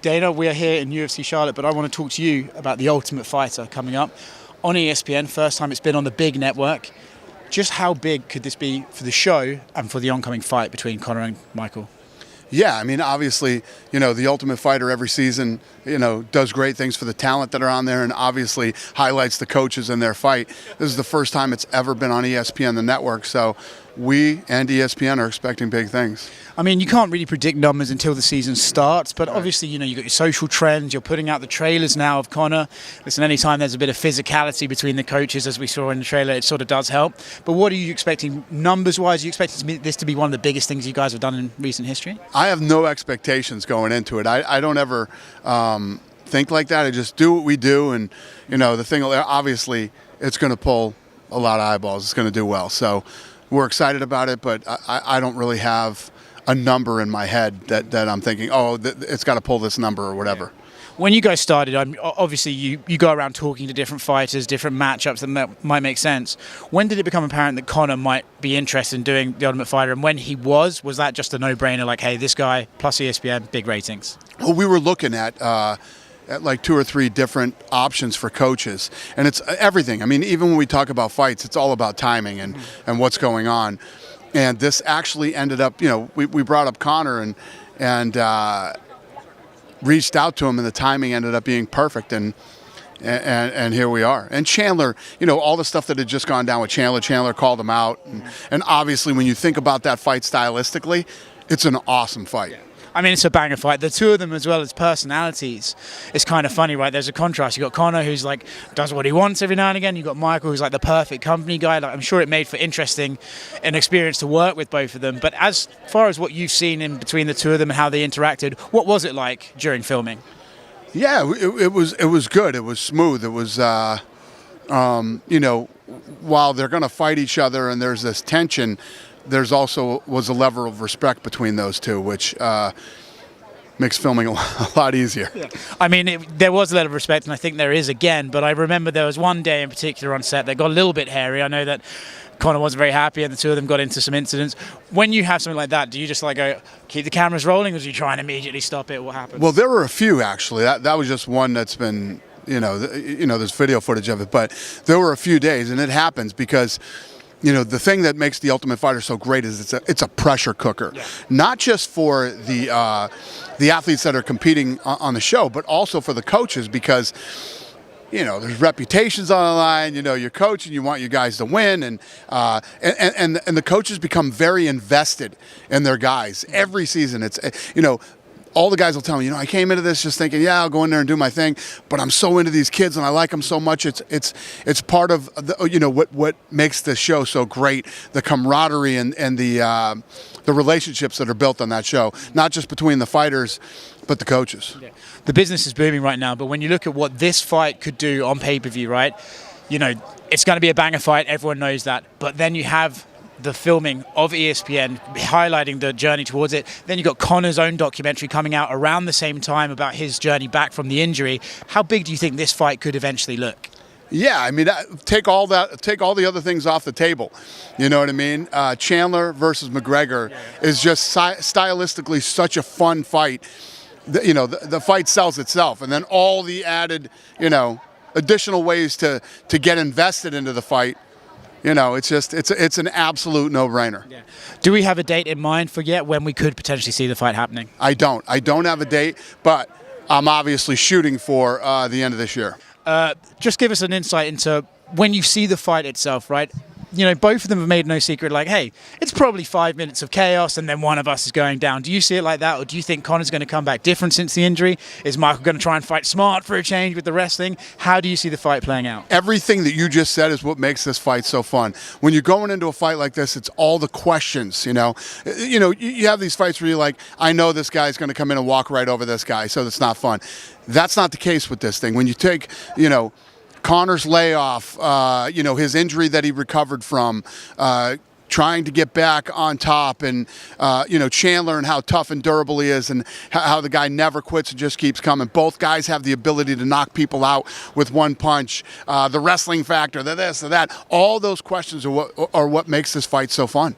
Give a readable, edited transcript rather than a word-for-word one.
Dana, we are here in UFC Charlotte, but I want to talk to you about The Ultimate Fighter coming up on ESPN. First time it's been on the big network. Just how big could this be for the show and for the oncoming fight between Conor and Michael? Yeah, I mean, obviously, The Ultimate Fighter every season, does great things for the talent that are on there and obviously highlights the coaches in their fight. This is the first time it's ever been on ESPN, the network, so we and ESPN are expecting big things. I mean, you can't really predict numbers until the season starts, but obviously, you've got your social trends, you're putting out the trailers now of Conor. Listen, anytime there's a bit of physicality between the coaches, as we saw in the trailer, it sort of does help. But what are you expecting numbers-wise? Are you expecting this to be one of the biggest things you guys have done in recent history? I have no expectations going into it. I don't ever think like that. I just do what we do, and, the thing, obviously, it's going to pull a lot of eyeballs. It's going to do well. So we're excited about it, but I don't really have a number in my head that I'm thinking, it's got to pull this number or whatever. When you guys started, obviously you go around talking to different fighters, different matchups that might make sense. When did it become apparent that Conor might be interested in doing The Ultimate Fighter? And when he was that just a no-brainer, like, hey, this guy plus ESPN, big ratings? Well, we were looking at like 2 or 3 different options for coaches, and it's everything. I mean, even when we talk about fights, it's all about timing and what's going on. And this actually ended up, we brought up Conor and reached out to him, and the timing ended up being perfect, and here we are. And Chandler, all the stuff that had just gone down with Chandler called him out, and obviously when you think about that fight stylistically, it's an awesome fight. Yeah. I mean, it's a banger fight. The two of them, as well as personalities, it's kind of funny, right? There's a contrast. You've got Conor, who's like, does what he wants every now and again. You've got Michael, who's like the perfect company guy. Like, I'm sure it made for interesting and experience to work with both of them. But as far as what you've seen in between the two of them and how they interacted, what was it like during filming? Yeah, it was good. It was smooth. It was, while they're going to fight each other and there's this tension, there's also was a level of respect between those two, which makes filming a lot easier. Yeah. I mean, there was a level of respect, and I think there is again, but I remember there was one day in particular on set that got a little bit hairy. I know that Conor wasn't very happy, and the two of them got into some incidents. When you have something like that, do you just go, keep the cameras rolling, or do you try and immediately stop it? What happens? Well, there were a few, actually. That was just one that's been, there's video footage of it, but there were a few days, and it happens because the thing that makes The Ultimate Fighter so great is it's a pressure cooker, not just for the athletes that are competing on the show, but also for the coaches, because there's reputations on the line. You're coaching, you want you guys to win, and the coaches become very invested in their guys every season. It's all the guys will tell me, I came into this just thinking, yeah, I'll go in there and do my thing, but I'm so into these kids and I like them so much. It's part of the, what makes this show so great, the camaraderie and the relationships that are built on that show, not just between the fighters, but the coaches. Yeah. The business is booming right now, but when you look at what this fight could do on pay-per-view, right? It's going to be a banger fight. Everyone knows that. But then you have the filming of ESPN highlighting the journey towards it. Then you've got Conor's own documentary coming out around the same time about his journey back from the injury. How big do you think this fight could eventually look? Yeah, I mean, take all the other things off the table. You know what I mean? Chandler versus Mcgregor is just stylistically such a fun fight. The fight sells itself, and then all the added, additional ways to get invested into the fight. It's an absolute no-brainer. Yeah. Do we have a date in mind for yet when we could potentially see the fight happening? I don't have a date, but I'm obviously shooting for the end of this year. Just give us an insight into when you see the fight itself, right? Both of them have made no secret, like, hey, it's probably 5 minutes of chaos and then one of us is going down. Do you see it like that, or do you think Conor's going to come back different since the injury? Is Michael going to try and fight smart for a change with the wrestling? How do you see the fight playing out? Everything that you just said is what makes this fight so fun. When you're going into a fight like this, it's all the questions, you have these fights where you're like, I know this guy's going to come in and walk right over this guy, so that's not fun. That's not the case with this thing. When you take, Conor's layoff, his injury that he recovered from, trying to get back on top, and Chandler and how tough and durable he is, and how the guy never quits and just keeps coming. Both guys have the ability to knock people out with one punch. The wrestling factor, the this, the that. All those questions are what makes this fight so fun.